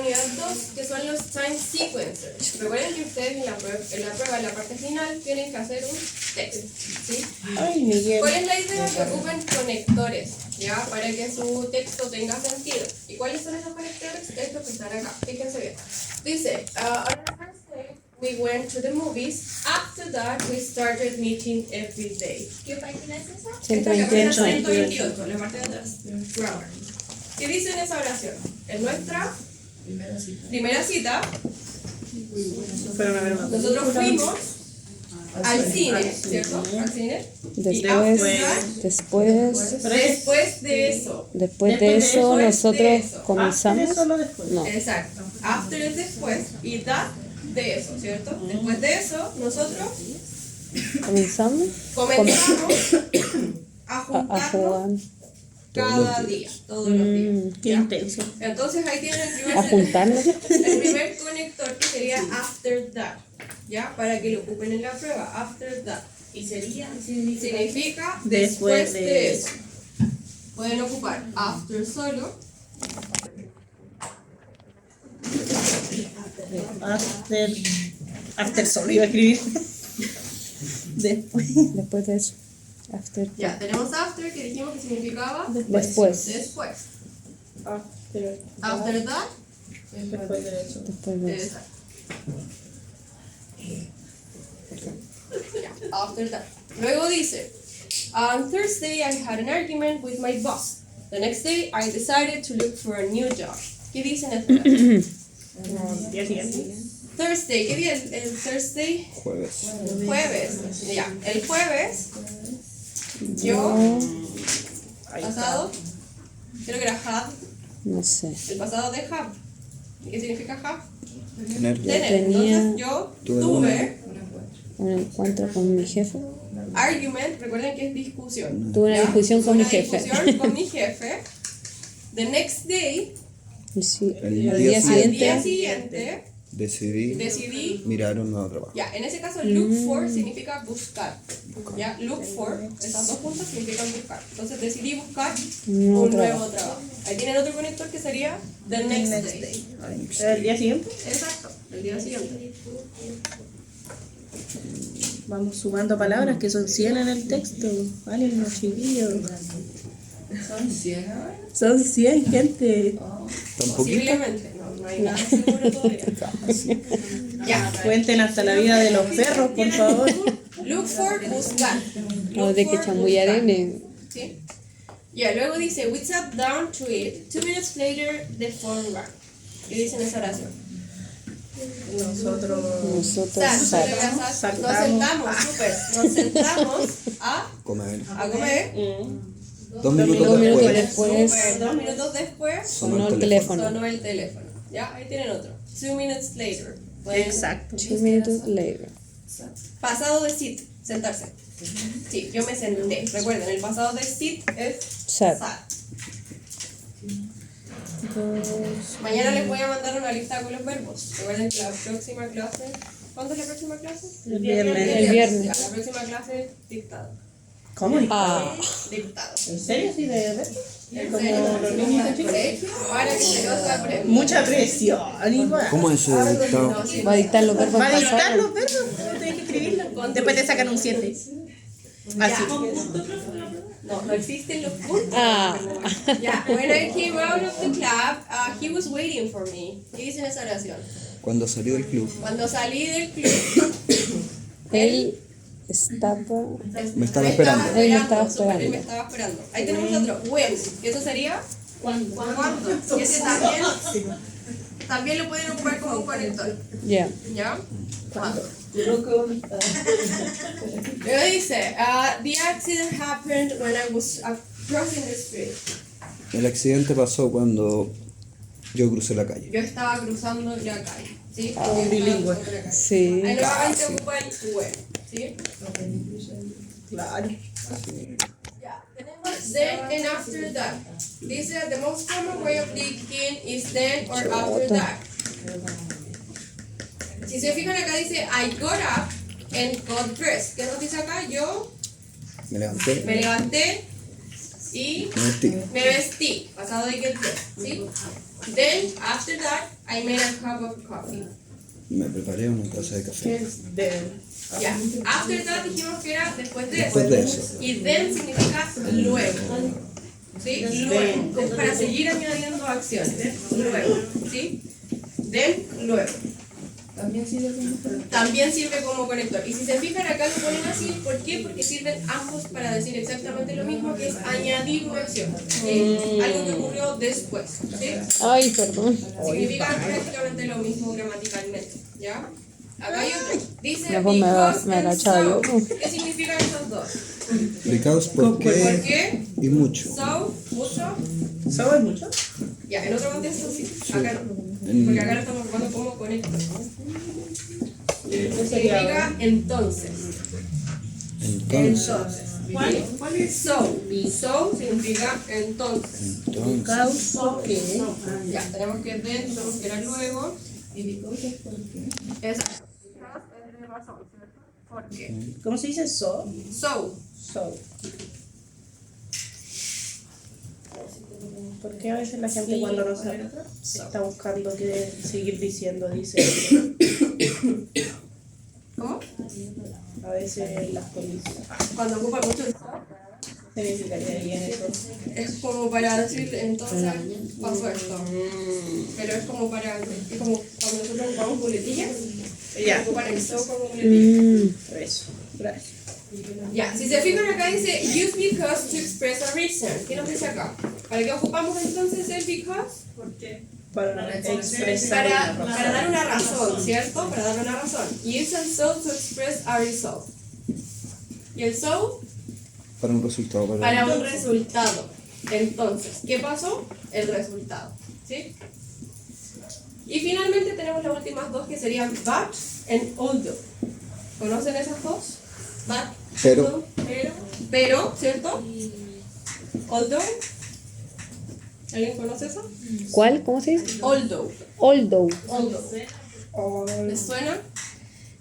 unidad 2, que son los time sequencers. Recuerden que ustedes en la prueba, en la parte final, tienen que hacer un text, ¿sí? Ay, Miguel. ¿Cuál es la idea? Que ocupen conectores, ¿ya? Para que su texto tenga sentido. ¿Y cuáles son esos conectores? Estos que están acá, fíjense bien. Dice, on the first day, we went to the movies. After that, we started meeting every day. ¿Qué página es esa? 128. 128, la parte de atrás. Grammar. ¿Qué dice en esa oración? En nuestra primera cita, Fueron a ver una nosotros fuimos al cine, ¿cierto? Al cine. Y after that, después de eso. Después de eso nosotros comenzamos. Solo después. No. Exacto. After es después y that de eso, ¿cierto? Después de eso, nosotros Comenzamos comenzamos a a juntarnos jugar. cada día, todos los días. Qué ¿ya? intenso. Entonces ahí tienen A juntarnos. el primer conector que sería after that, ¿ya? Para que lo ocupen en la prueba, after that. Y significa después de eso. Pueden ocupar after solo, After solo iba a escribir. Después. Después de eso. After. ya, tenemos after que dijimos que significaba Después. después. After. After that, Después de eso. Después de eso. exacto. Ya, after that. Luego dice, on Thursday I had an argument with my boss. The next day I decided to look for a new job. ¿Qué dicen en este Día siguiente. Thursday, ¿qué día es el Thursday? Jueves. Jueves. Ya, el jueves yo, pasado, creo que era have, No sé. el pasado de have. ¿Y qué significa have? Tener. Tener. tenía- Entonces yo Tuve tuve Un encuentro con mi jefe. argument, recuerden que es discusión. Tuve una ¿ya? discusión con Tuve mi jefe. Una discusión con mi jefe. The next day, Y sí, El al día día al siguiente. día siguiente, Decidí mirar un nuevo trabajo. ya, en ese caso look for significa buscar. Ya, look for, esas dos puntos significan buscar. Entonces decidí buscar Un nuevo un nuevo trabajo. Ahí tienen otro conector que sería the next day. ¿El día siguiente? Exacto, el día siguiente. Vamos sumando palabras que son 100 en el texto. Vale, los chiquillos. ¿Son 100 ahora? Son 100, gente. Tampoco. Posiblemente, no hay nada seguro todavía. Ya, Cuenten hasta la vida de los perros, por favor. look for, buscar. O de que chamullaré. ¿Sí? Ya, luego dice, we sat down to eat. 2 minutes later, the phone rang. ¿Qué dice en esa oración? Nosotros. Nosotros Nos sentamos, súper. Nos sentamos a Comer. comer. 2 minutos 2 minutos después. después Súper. 2 minutos después, sonó el teléfono. sonó el teléfono. Ya, ahí tienen otro. 2 minutes later. Pueden- Exacto. 2 minutos later. Pasado de sit, sentarse. Sí, yo me senté. Recuerden, el pasado de sit es Sat. sat. Mañana les voy a mandar una lista con los verbos. Recuerden que la próxima clase... ¿Cuándo es la próxima clase? El viernes. El viernes. Ya, la próxima clase es dictado. ¿Cómo? Ah. Dictado. ¿En serio? ¿Sí, de verdad? ¿En Como serio? los niños de Colegio, para que se los aprendan. Mucha presión, igual. ¿Cómo es eso de dictado? Va a dictar los verbos Va a dictar pasados. los verbos, tienes que escribirlo. Después te sacan un 7. Así. No existen los puntos. Ah. Ya, when I came out of the club, he was waiting for me. ¿Qué dice en esa oración? Cuando salí del club, Cuando salí del club, Él estaba. me estaba esperando. Él me estaba súper, esperando. él me estaba esperando. Ahí tenemos otro, when, que eso sería ¿cuándo? Y ese también lo pueden ocupar como un conector. Ya. ¿Ya? ¿Cuándo? Luego dice, the accident happened when I was crossing the street. El accidente pasó cuando yo crucé la calle. Yo estaba cruzando la calle. ¿Sí? bilingüe. Sí. Ahí nuevamente ocupa el when. ¿Sí? Claro. Ya, tenemos then and after that. Dice, the most common way of thinking is then or after that. Si se fijan acá dice, I got up and got dressed. ¿Qué nos dice acá? Yo Me levanté, me levanté y me vestí. me vestí. Pasado pasado de get there, ¿sí? Then, after that, I made a cup of coffee. Me preparé una taza de ¿Qué café. es de Ya, after that dijimos que era después de Después de eso. Y then significa luego. ¿Sí? Luego. Como para seguir añadiendo acciones. Luego. ¿Sí? Then, luego. También sirve como También sirve como conector. Y si se fijan acá lo ponen así, ¿por qué? Porque sirven ambos para decir exactamente lo mismo, que es añadir una acción. ¿Sí? Algo que ocurrió después. ¿Sí? Ay, perdón. Significan prácticamente lo mismo gramaticalmente. ¿Ya? Acá hay otro. Dice Mejor me because and agachaba yo. so. ¿Qué significan esos dos? Because, ¿Por porque qué? y mucho. So, mucho. ¿Sabes mucho? Ya, en otro contexto sí. Acá no. En- Porque acá lo estamos ocupando como conector. ¿Qué Significa entonces. Entonces, ¿Cuál es? So. So significa entonces. entonces, ¿Qué? Ya, tenemos que then, tenemos que era luego. y because ¿por qué? Exacto. Es de razón, ¿cierto? ¿Por qué? ¿Cómo se dice so? So. So. ¿Por qué a veces la gente cuando no sabe está buscando que seguir diciendo, dice? ¿Cómo? A veces las policías. Cuando ocupa mucho el so, Significaría bien eso. es como para decir entonces pasó esto. Pero es como para. Es como cuando nosotros ocupamos boletillas. Ya. Ocupan el so como boletilla. Eso. Gracias. Ya, si se fijan acá dice use because to express a reason. ¿Qué nos dice acá? ¿Para qué ocupamos entonces el because? Para expresar. Para dar una razón, ¿cierto? Para dar una razón. Use el so to express a result. ¿Y el so? para un resultado. Para un resultado. Entonces, ¿qué pasó? El resultado. ¿Sí? Y finalmente tenemos las últimas dos que serían but and although. ¿Conocen esas dos? But, Pero. pero, ¿cierto? Although. ¿Alguien conoce eso? ¿Cuál? ¿Cómo se dice? Although. Although. Although. ¿Les suena?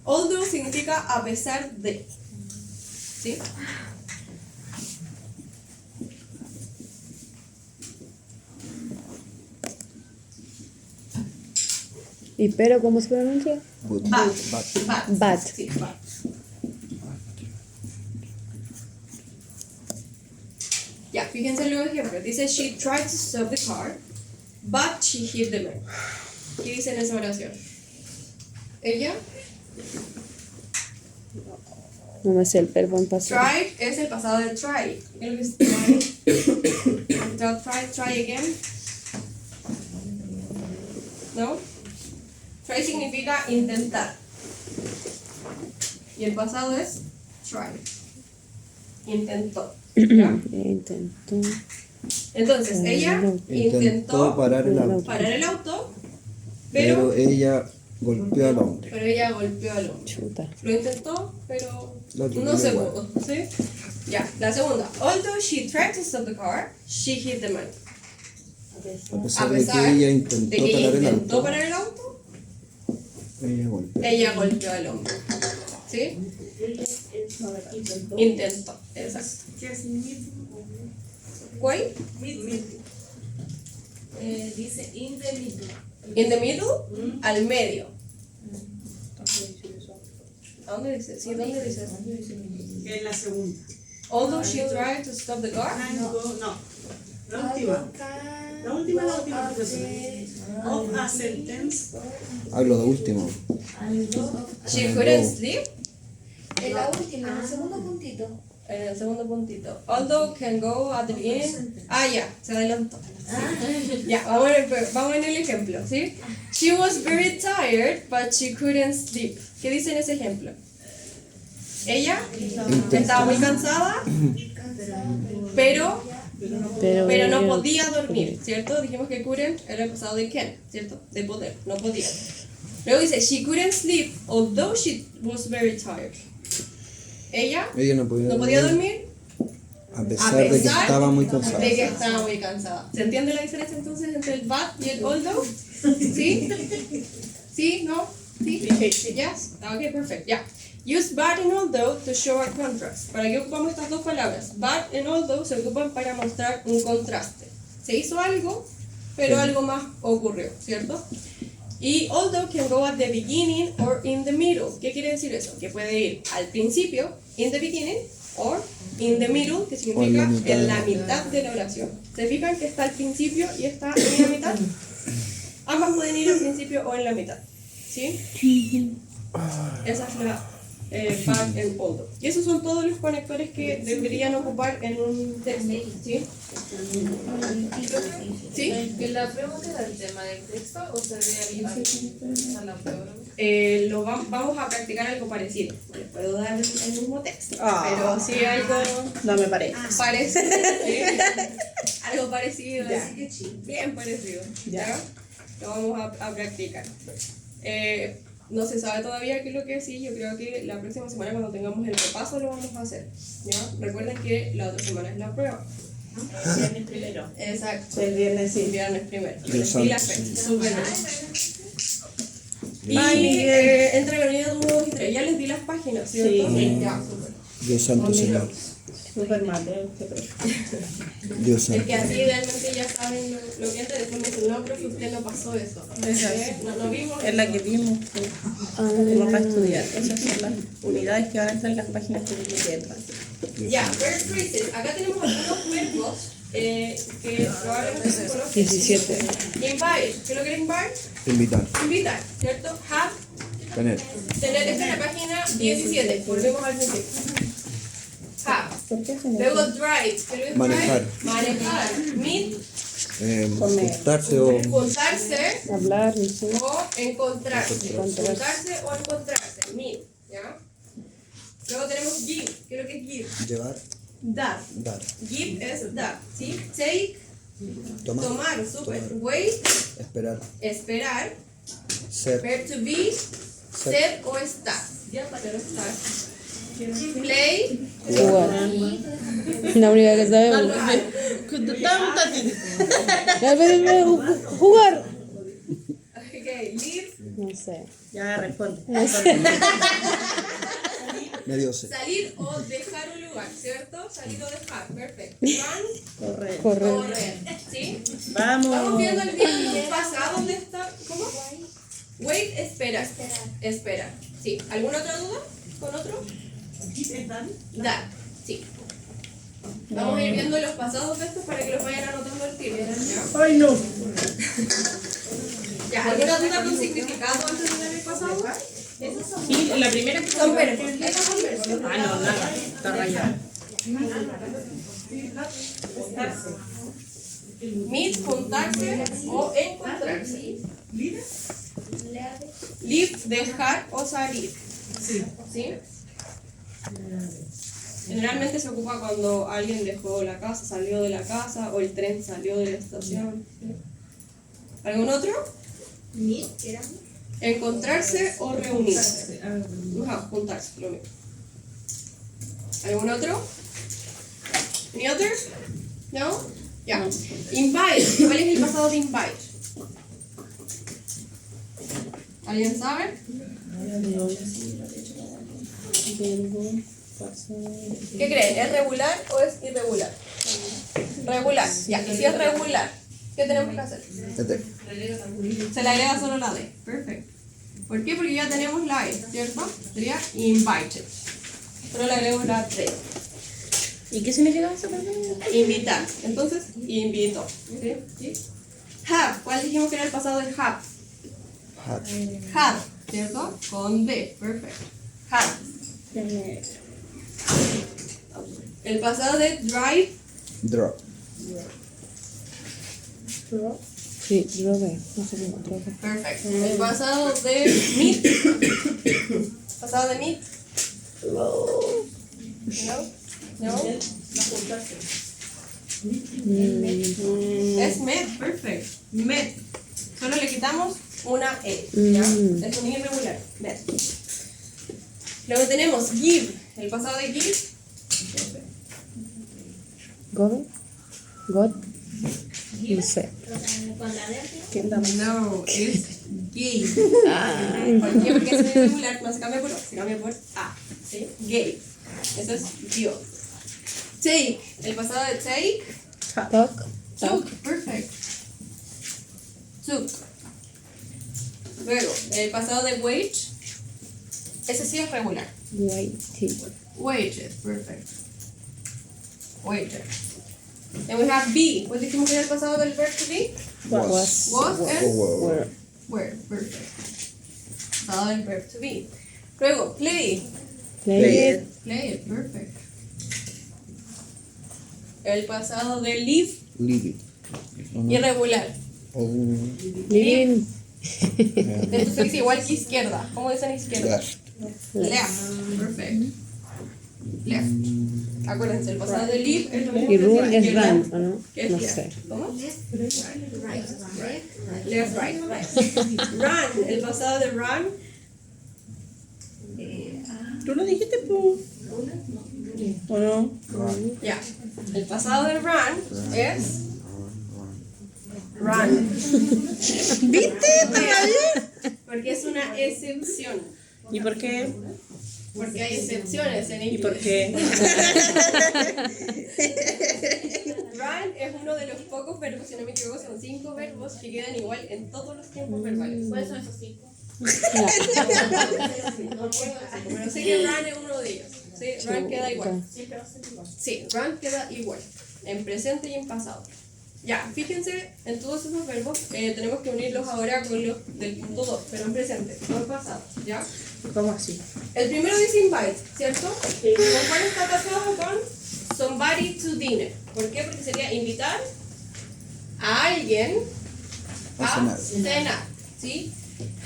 Although significa a pesar de. ¿Sí? ¿Y pero cómo se pronuncia? But. But. But. Sí, but. Ya, fíjense en los ejemplos. Dice, she tried to stop the car, but she hit the man. ¿Qué dice en esa oración? Ella, No me sé el verbo en pasado. tried es el pasado de try. ¿Qué es lo que es try? Try again. ¿No? Try significa intentar. Y el pasado es try. Intentó. ¿Ya? Intentó. Entonces, ella intentó parar el auto, parar el auto, pero pero ella golpeó al hombre. ella golpeó al hombre. Chuta. Lo intentó, pero Lo atropelló no se igual. pudo. ¿Sí? Ya, la segunda. Although she tried to stop the car, she hit the man. A A pesar de pesar que ella de intentó que ella parar el intentó auto, parar el auto, ella golpeó. ella golpeó al hombre. ¿Sí? Intentó, exacto. ¿Cuál? Dice in the middle. In the middle, al medio. ¿A dónde dice? Sí, ¿dónde dice eso? En la segunda. Although she tried to stop the car, No. La última. La última aplicación. Of a sentence. Hablo de último. she couldn't sleep. En la última, en el segundo puntito. En el segundo puntito. Although can go at the beginning. Ah, ya, se adelantó. Ya, vamos en el ejemplo, ¿sí? She was very tired, but she couldn't sleep. ¿Qué dice en ese ejemplo? Ella estaba muy cansada, pero no podía dormir, ¿cierto? Dijimos que couldn't era el pasado de can, ¿cierto? De poder, no podía. Luego dice, she couldn't sleep, although she was very tired. Ella Ella no podía dormir a pesar de que estaba muy cansada. de que estaba muy cansada. ¿Se entiende la diferencia entonces entre el but y el although? ¿Sí? ¿Sí? ¿No? ¿Sí? ¿Yes? Ok, perfecto. Ya. Use but and although to show a contrast. ¿Para qué ocupamos estas dos palabras? But and although se ocupan para mostrar un contraste. se hizo algo, pero algo más ocurrió, ¿cierto? Y although can go at the beginning or in the middle. ¿Qué quiere decir eso? Que puede ir al principio, in the beginning, or in the middle, que significa en la mitad de la oración. ¿Se fijan que está al principio y está en la mitad? Ambas pueden ir al principio o en la mitad, ¿sí? Esa es la back and although. Y esos son todos los conectores que deberían ocupar en un texto, ¿sí? ¿Sí? ¿Que la pregunta era el tema del texto o se debe a la prueba? Vamos a practicar algo parecido. No les puedo dar el mismo texto, Ah. pero sí algo No me parece. parecido. ¿Sí? Algo parecido, Ya. así que bien parecido. Ya. ¿Ya? Lo vamos a practicar. No se sabe todavía qué es lo que sí. Yo creo que la próxima semana, cuando tengamos el repaso, lo vamos a hacer. ¿Ya? Recuerden que la otra semana es la prueba. Viernes primero. Exacto. El viernes El sí. viernes primero. Dios Sí, la santo, fecha. Súper bien. Ay, Y Miguel. entre la unidad 1, 2 y 3, ya les di las páginas, ¿cierto? Sí. Ya, súper. Dios santo Señor. Súper mal, Dios Es santo. que así realmente ya saben lo que antes después me dicen, no, pero que usted no pasó eso. No vimos. Es la que vimos, pues, como para estudiar. Esas son las unidades que van a estar en las páginas que tienen que entrar. Ya, verb phrases. Acá tenemos algunos verbos que probablemente se conocen. 17. Invite. ¿Qué es lo que es invite? Invitar. Invitar, ¿cierto? Have. Tener. Tener. Esta es la página 17. Volvemos al principio. Have. ¿Por qué se me Luego drive. ¿Qué es lo que es Manejar. drive? Manejar. Meet. Juntarse o Juntarse. hablar? No sé. O encontrarse. Encontrarse. Juntarse o encontrarse. Meet. ¿Ya? Luego tenemos give. ¿Qué es lo que es give? llevar, Dar. dar, Give es dar. ¿Sí? Take. tomar, Tomar. Super. tomar, Wait. esperar, Esperar. ser, Verb to be. Ser o estar. Ya para no estar. Play. Jugar. La única que sabemos. Jugar. Okay. Leave. No sé. Ya responde. medio sé. Salir o dejar un lugar, ¿cierto? Salir o dejar. Perfecto. Run. Corre. Correr. Correr. ¿Sí? Estamos Vamos. viendo el tiempo pasado de esta. ¿Cómo? Wait, espera. Espera. Sí. ¿Alguna otra duda con otro? Dar. Sí. Vamos a ir viendo los pasados de estos para que los vayan anotando al tiro. ¿Ya? Ay, no. ¿Ya? ¿Alguna duda con significado antes de dar el pasado? Sí, la primera que Son verbos. Estos son verbos. Ah, no, nada. Está rayado. Meet, juntarse o encontrarse. Leave, dejar o salir. ¿Sí? Generalmente se ocupa cuando alguien dejó la casa, salió de la casa, o el tren salió de la estación. ¿Sí? ¿Algún otro? Encontrarse o reunirse. Ajá, juntarse, lo mismo. ¿Algún otro? ¿Any other? ¿No? Ya. Invite. ¿Cuál es el pasado de invite? ¿Alguien sabe? ¿Qué creen? ¿Es regular o es irregular? Regular. Ya, y si es regular, ¿qué tenemos que hacer? Se le agrega solo la D. Perfecto. ¿Por qué? Porque ya tenemos la E, ¿cierto? Sería invited. Pero le agrego la D. ¿Y qué significa eso también? Invitar. Entonces, invito. ¿Sí? Have. ¿Cuál dijimos que era el pasado de have? Hat, Had. ¿Cierto? Con D. Perfecto. Had. El pasado de drive. drop, Sí, droga. No sé cómo droga. Perfecto. El pasado de meet. Pasado de meet. No. Es met. Perfecto. Met. Solo le quitamos una E. ¿Ya? Es un irregular. Met. Luego tenemos give. El pasado de give. God. God. No sé. No, es gay. ¿Por qué? Porque es irregular, no se cambia por O, se cambia por A. ¿Sí? Gay. Eso es dio. Take. El pasado de take. Talk. Took, perfect. Took. Luego, el pasado de wage, ese sí es regular. Waiting. Wages, perfect. Wages. Then we have be. ¿Cuál dijimos que era el pasado del verb to be? Was. Was and Were. were, perfect. Pasado del verb to be. Luego, play. Played. Play, perfect. El pasado de live, Leave it. irregular. Oh, Living. Entonces dice igual que izquierda. ¿Cómo dicen izquierda? left. Left, perfect. Left. Acuérdense, el pasado de live es lo mismo Y que run decir es izquierda, run, ¿o no? que es No left. sé. ¿Cómo? Right. Left, right. Run, el pasado de run, ¿Tú lo dijiste, po? ¿O no? ya. El pasado de run es run. ¿Viste? Porque es una excepción. ¿Y por qué? Porque hay excepciones en ¿Y inglés. por qué? Run es uno de los pocos verbos, si no me equivoco, son 5 verbos que quedan igual en todos los tiempos verbales. ¿Cuáles son esos 5? Pero sé que run es uno de ellos. Sí, run queda igual. Sí, run queda igual. En presente y en pasado. Ya, fíjense en todos esos verbos. Tenemos que unirlos ahora con los del punto 2, pero en presente, no en pasado. ¿Ya? ¿Cómo así? El primero dice invite, ¿cierto? ¿Con cuál está casado? Con somebody to dinner. ¿Por qué? Porque sería invitar a alguien a cenar. ¿Sí?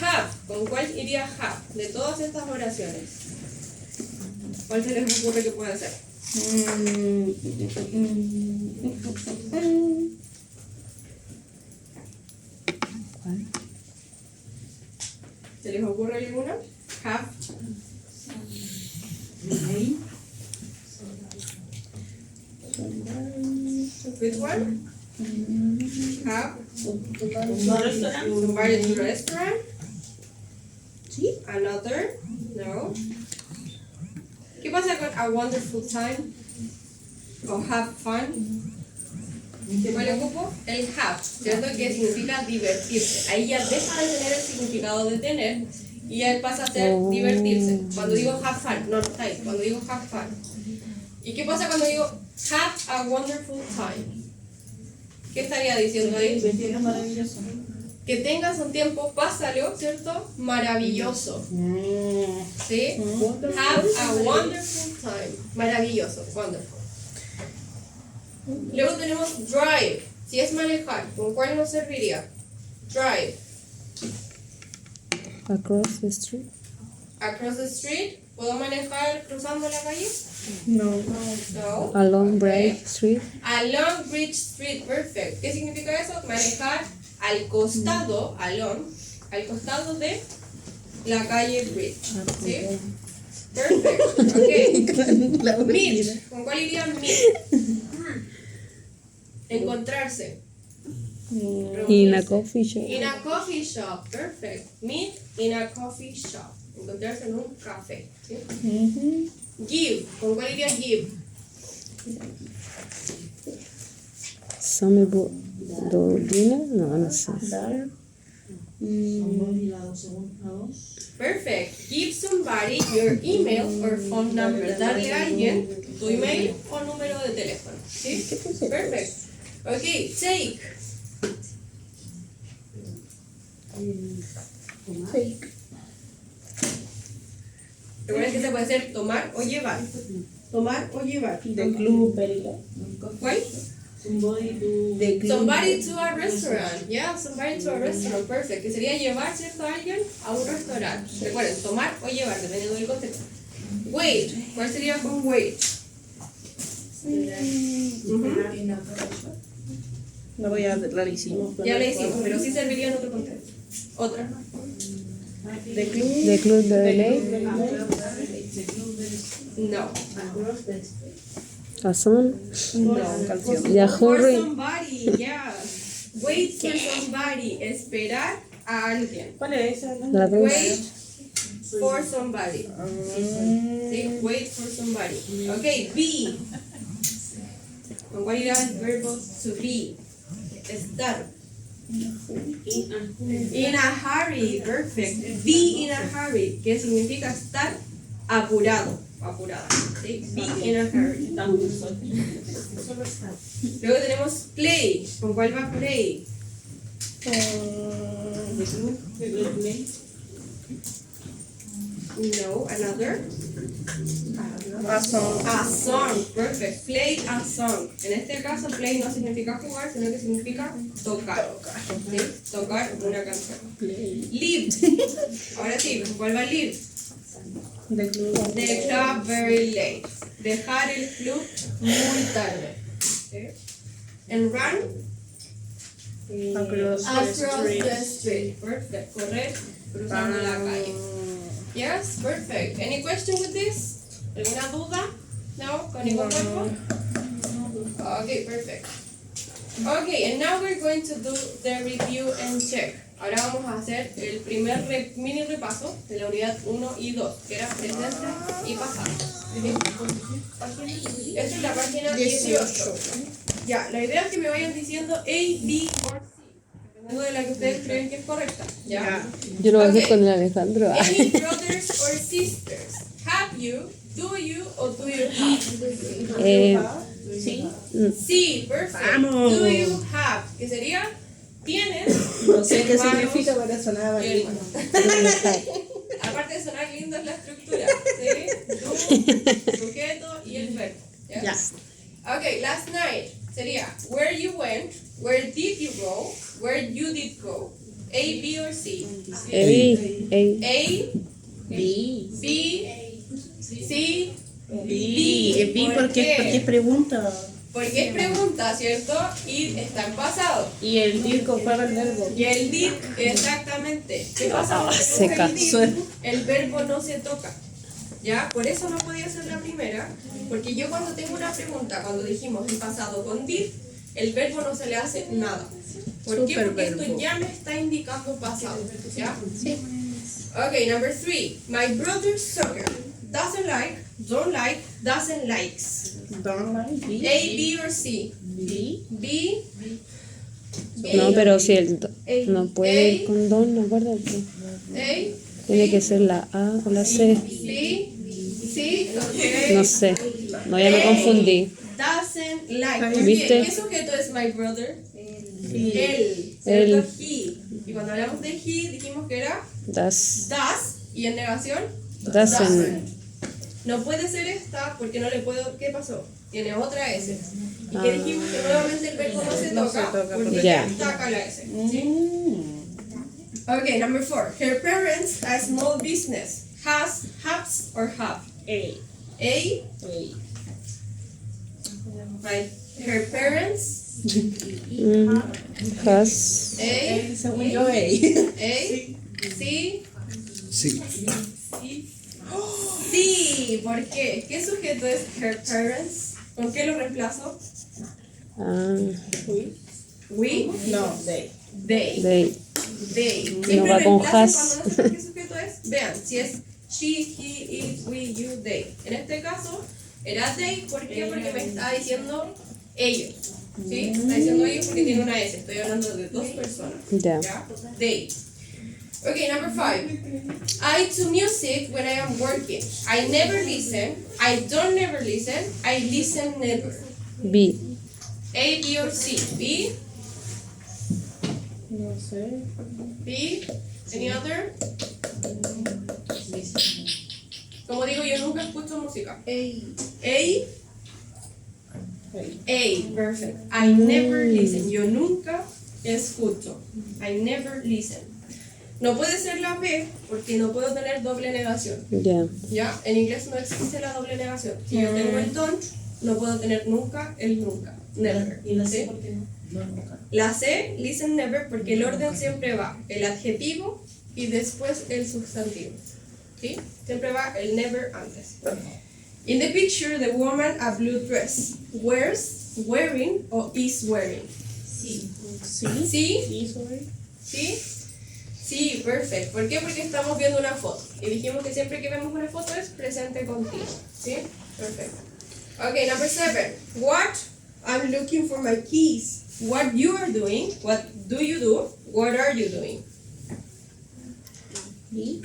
Have, ¿con cuál iría have? De todas estas oraciones, ¿cuál se les ocurre que puede ser? ¿Se les ocurre alguna? Have. Which one? Have. Somebody to restaurant. ¿Sí? Another. No. ¿Qué pasa con a wonderful time? O have fun. ¿Qué cuál ocupo? El have, ¿cierto? Que significa divertirse. Ahí ya deja de tener el significado de tener y ya pasa a ser divertirse. Cuando digo have fun, no está ahí. Cuando digo have fun. ¿Y qué pasa cuando digo have a wonderful time? ¿Qué estaría diciendo ahí? Que tengas un tiempo, pásalo, ¿cierto? Maravilloso. ¿Sí? Have a wonderful time. Maravilloso, wonderful. Luego tenemos drive. Si es manejar, ¿con cuál nos serviría? Drive. Across the street. Across the street. ¿Puedo manejar cruzando la calle? No. No. Along Bright Street. Along Bridge Street, perfect. ¿Qué significa eso? Manejar al costado, along, al costado de la calle Bridge. ¿Sí? Perfect. Ok. Meet. ¿Con cuál iría meet? Encontrarse. In a coffee shop. In a coffee shop, perfect. Meet in a coffee shop. Encontrarse en un café. ¿Sí? Give. ¿Con cuál iría give? Some do dinner. No, no sé. Perfect. Give somebody your email or phone number. Darle a alguien tu email o número de teléfono. ¿Sí? Perfect. Ok, take. Recuerden que se puede hacer tomar o llevar. Tomar o llevar. De club, ¿verdad? ¿Cuál? De club. Somebody to a restaurant. Yeah, somebody to a restaurant. Perfect. Que sería llevar, ¿cierto? A alguien a un restaurante. Recuerden, tomar o llevar, dependiendo del contexto. Wait. ¿Cuál sería con wait? No voy a rarísimo. Ya le hicimos, pero sí serviría en otro contexto. Otra. De club. The club de ley. No. A son. No, canción. Ya For hurry. somebody, yeah. Wait for somebody. Esperar a alguien. ¿Cuál es esa? La dos. Wait for somebody. Sí, wait for somebody. Ok, be. ¿Con cuál irá el verbo to be? estar. In In a hurry, perfect. Be in a hurry, que significa estar apurado, apurada. ¿Sí? Be in a hurry. Luego tenemos play. ¿Con cuál va play? No, another. A song. A song, perfect. Play a song. En este caso, play no significa jugar, sino que significa tocar. ¿Sí? Tocar una canción. Leave. Ahora sí, ¿cuál va live? The club. The club very late. Dejar el club muy tarde. ¿Sí? And run Across the across street. the street. Perfect. Correr cruzando la calle. Yes, perfect. Any question with this? ¿Alguna duda? No? ¿Con ningún cuerpo? Okay, perfect. Okay, and now we're going to do the review and check. Ahora vamos a hacer el primer mini repaso de la unidad 1 y 2, que era presente y pasado. Esta es la página 18. Ya, la idea es que me vayan diciendo A, B o C, dependiendo de la que ustedes creen que es correcta. ¿Ya? Yo lo voy a hacer Ok. con el Alejandro. Any brothers or sisters? Have you, do you, or do you have? Sí, perfect. Vamos. Do you have? ¿Qué sería? ¿Tienes? No sé qué hermanos significa, pero sonaba y bien. hermanas. Aparte de sonar lindo es la estructura. ¿Sí? Do, sujeto y el verbo. ¿Ya? Ya. Okay, last night sería where you went, where did you go, where you did go. A, B or C. Ey, ey. A, B. B, C, B. B ¿Por porque, qué? porque es pregunta. porque es pregunta, ¿cierto? Y está en pasado. Y el did conjuga el verbo. Y el did, exactamente. ¿Qué pasa cuando se tenemos el casó. did? El verbo no se toca. ¿Ya? Por eso no podía ser la primera, porque yo cuando tengo una pregunta, cuando dijimos el pasado con did, el verbo no se le hace nada. ¿Por qué? Porque esto Superverbo. ya me está indicando pasado. ¿Ya? Sí. Okay, number 3. My brother's soccer. Doesn't like, don't like, doesn't likes. Don't like B. A, B or C. B. B. No, pero si el A, no puede ir con don, no acuérdate. A, Tiene que ser la A o la C. B, C, okay. No sé. No, ya me confundí. Doesn't like. ¿Por ¿Viste? qué? ¿Qué sujeto es my brother? Él. ¿Cierto? He. Y cuando hablamos de he, dijimos que era Das. does. Y en negación, Doesn't. No puede ser esta porque no le puedo. ¿Qué pasó? Tiene otra S. Y que dijimos que nuevamente el verbo no se toca porque Ya. está acá la S. ¿Sí? Okay, number 4. Her parents a small business. Has or have. A. A. Right. Her parents. Has. A. Según yo, A. A. C. Sí. Sí. ¿Por qué? ¿Qué sujeto es her parents? ¿Con qué lo reemplazo? Ah, We. No, they. They. they. They. No Siempre va con reemplacen has. cuando no saben qué sujeto es. Vean, si es she, he, it, we, you, they. En este caso era they. ¿Por qué? Porque me está diciendo ellos. ¿Sí? Está diciendo ellos porque tiene una S. Estoy hablando de dos personas. Ya. ¿Ya? They. Okay, number 5. I to music when I am working. I never listen. I don't never listen. I listen never. B. A, B or C. B. No sé. B. Any other? Como digo, yo nunca escucho música. A. A. Perfect. I never listen. Yo nunca escucho. I never listen. No puede ser la B porque no puedo tener doble negación. Ya. ¿Ya? En inglés no existe la doble negación. Si yo tengo el don't, no puedo tener nunca el nunca. Never. ¿Y la ¿Sí? C por qué no? No, nunca. La C, listen never, porque el orden siempre va el adjetivo y después el sustantivo. ¿Sí? Siempre va el never antes. In the picture, the woman a blue dress. Wears, wearing o is wearing. Sí. ¿Sí? Sí, sorry. ¿Sí? Sí, perfect. ¿Por qué? Porque estamos viendo una foto. Y dijimos que siempre que vemos una foto es presente continuo. ¿Sí? Perfecto. Okay, number 7. What? I'm looking for my keys. what you are doing, what do you do, what are you doing? B.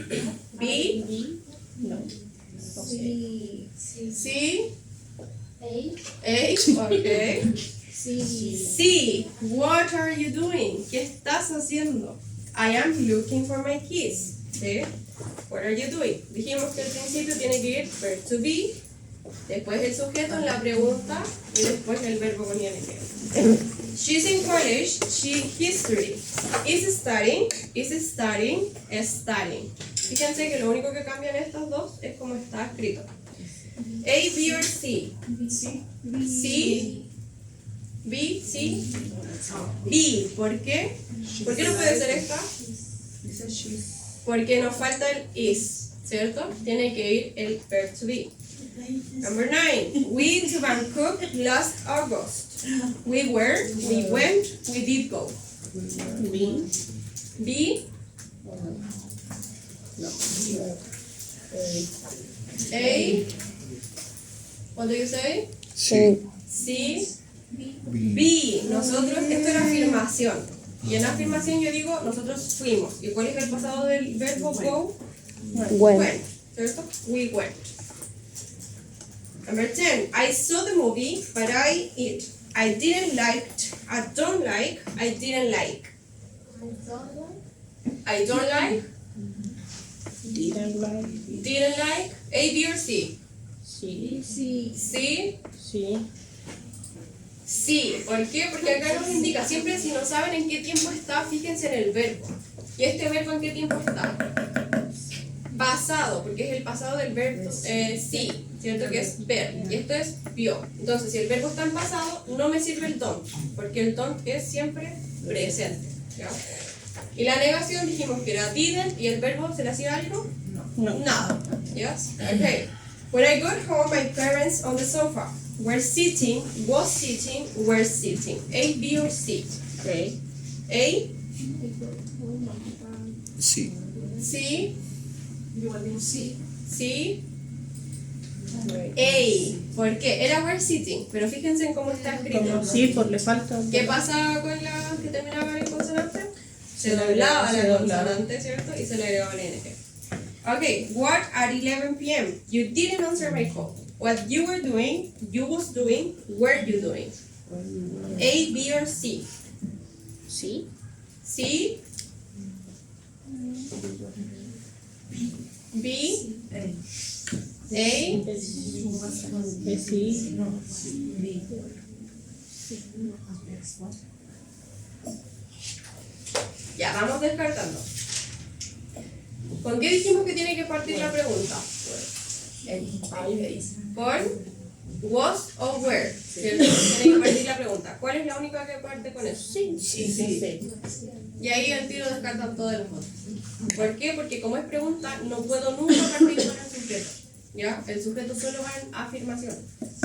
B, No. C. C, A. A, okay. C. C, what are you doing? ¿Qué estás haciendo? I am looking for my keys. ¿Sí? What are you doing? Dijimos que al principio tiene que ir verb to be, después el sujeto en la pregunta y después el verbo con ing. She's in college, history. Is studying, studying. Fíjense que lo único que cambian estos dos es como está escrito. A, B or C. C. B, C. B. ¿Por qué? ¿Por qué no puede ser esta? Porque nos falta el is, ¿cierto? Tiene que ir el verb to be. Number 9. We to Bangkok last August. We were, we went, we did go. B. B. No. A. What do you say? Sí. C. B. B. Nosotros, esto era afirmación. Y en afirmación yo digo, nosotros fuimos. ¿Y cuál es el pasado del verbo go? Went. ¿Cierto? We went. Number 10. I saw the movie, but I didn't like, I don't like, I didn't like. I don't like, Didn't like. didn't like. A, B or C? Sí. C. Sí. Sí, ¿por qué? Porque acá nos indica, siempre si no saben en qué tiempo está, fíjense en el verbo. ¿Y este verbo en qué tiempo está? Pasado, porque es el pasado del verbo sí, ¿cierto? Que es ver, y esto es vio. Entonces, si el verbo está en pasado, no me sirve el don't, porque el don't es siempre presente, ¿ya? Y la negación dijimos que era didn't, y el verbo, ¿se le hacía algo? No. Nada. Yes? Okay. When I got home, my parents on the sofa were sitting, was sitting, were sitting. A, B or C? Okay. A, Sí. C, Sí. C, A. ¿Por qué? Era were sitting, pero fíjense en cómo está escrito. Como sí, pues le falta. ¿Qué pasa con las que terminaban en consonante? Se doblaba Se la doblaba. consonante, ¿cierto? Y se le agregaba la ing. Okay, what at 11 p.m. You didn't answer my call. What you were doing, you was doing, were you doing? A, B or C? Sí. C, B, A, Sí. ya, vamos descartando. ¿Con qué dijimos que tiene que partir la pregunta? Con was o were, ¿cierto? Tiene que partir la pregunta. ¿Cuál es la única que parte con eso? Sí. Y ahí al tiro descartan todos los otros. ¿Por qué? Porque como es pregunta, no puedo nunca partir con el sujeto. ¿Ya? El sujeto solo va en afirmación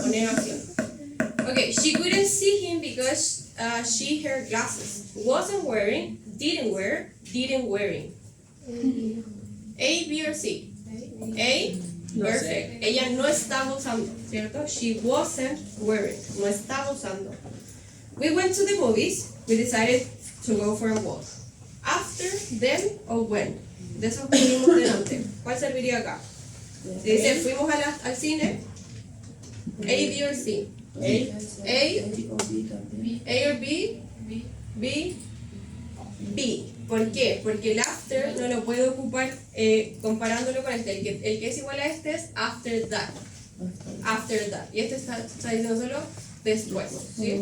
o negación. Okay, she couldn't see him because she her glasses. Wasn't wearing, didn't wear, didn't wearing. A, B or C? A, No perfect. Ella no estaba usando, ¿cierto? She wasn't wearing, no estaba usando. We went to the movies, we decided to go for a walk. After, then or when. De esos que vimos delante. ¿Cuál serviría acá? Si dice fuimos al cine, A, B or C? A or B? B. B. ¿Por qué? Porque el after no lo puedo ocupar comparándolo con este. El que es igual a este es after that. After that. Y este está diciendo solo después. ¿Sí?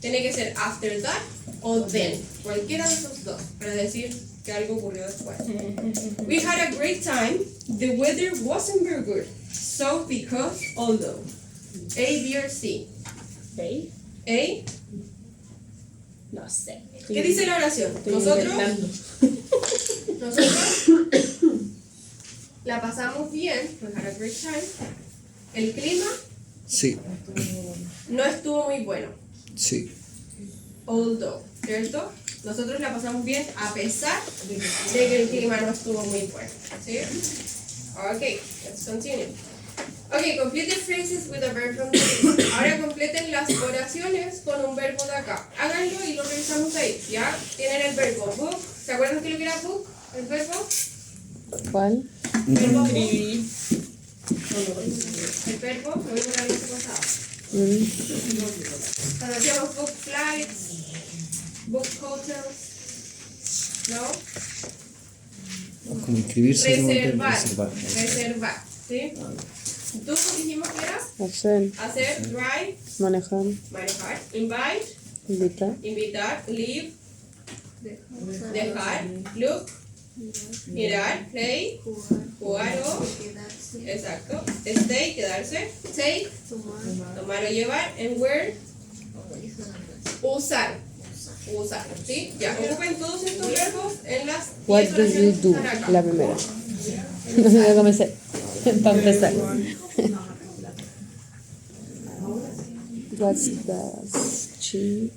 Tiene que ser after that o then. Cualquiera de esos dos para decir que algo ocurrió después. We had a great time. The weather wasn't very good. So because, although. A, B or C? Okay. A. No sé. ¿Qué dice la oración? Estoy Nosotros la pasamos bien, we had a great time. El clima Sí. no estuvo muy bueno, Sí. although, ¿cierto? Nosotros la pasamos bien a pesar de que el clima no estuvo muy bueno, ¿sí? Ok, let's continue. Ok, complete the phrases with a verb from the list. Ahora completen las oraciones con un verbo de acá. Háganlo y lo revisamos ahí, ¿ya? Tienen el verbo book. ¿Se acuerdan que lo que era book? El verbo. ¿Cuál? Verbo book. Escribí. El verbo, lo mismo la vez pasada. Cuando decíamos book flights, book hotels, ¿no? Como inscribirse en un hotel, Reservar. reservar. Reservar, ¿sí? ¿Tú dijimos que era? Hacer, Hacer, drive, manejar, manejar, invite, invitar, invitar, leave, dejar, look, mirar, play, jugar o, exacto, stay, quedarse, take, tomar o llevar, and wear, usar, ¿sí? Ya, ocupen todos estos verbos en las what 10 do you oraciones que do? están acá. La primera. No sé, ya comencé. Para empezar. What's the she?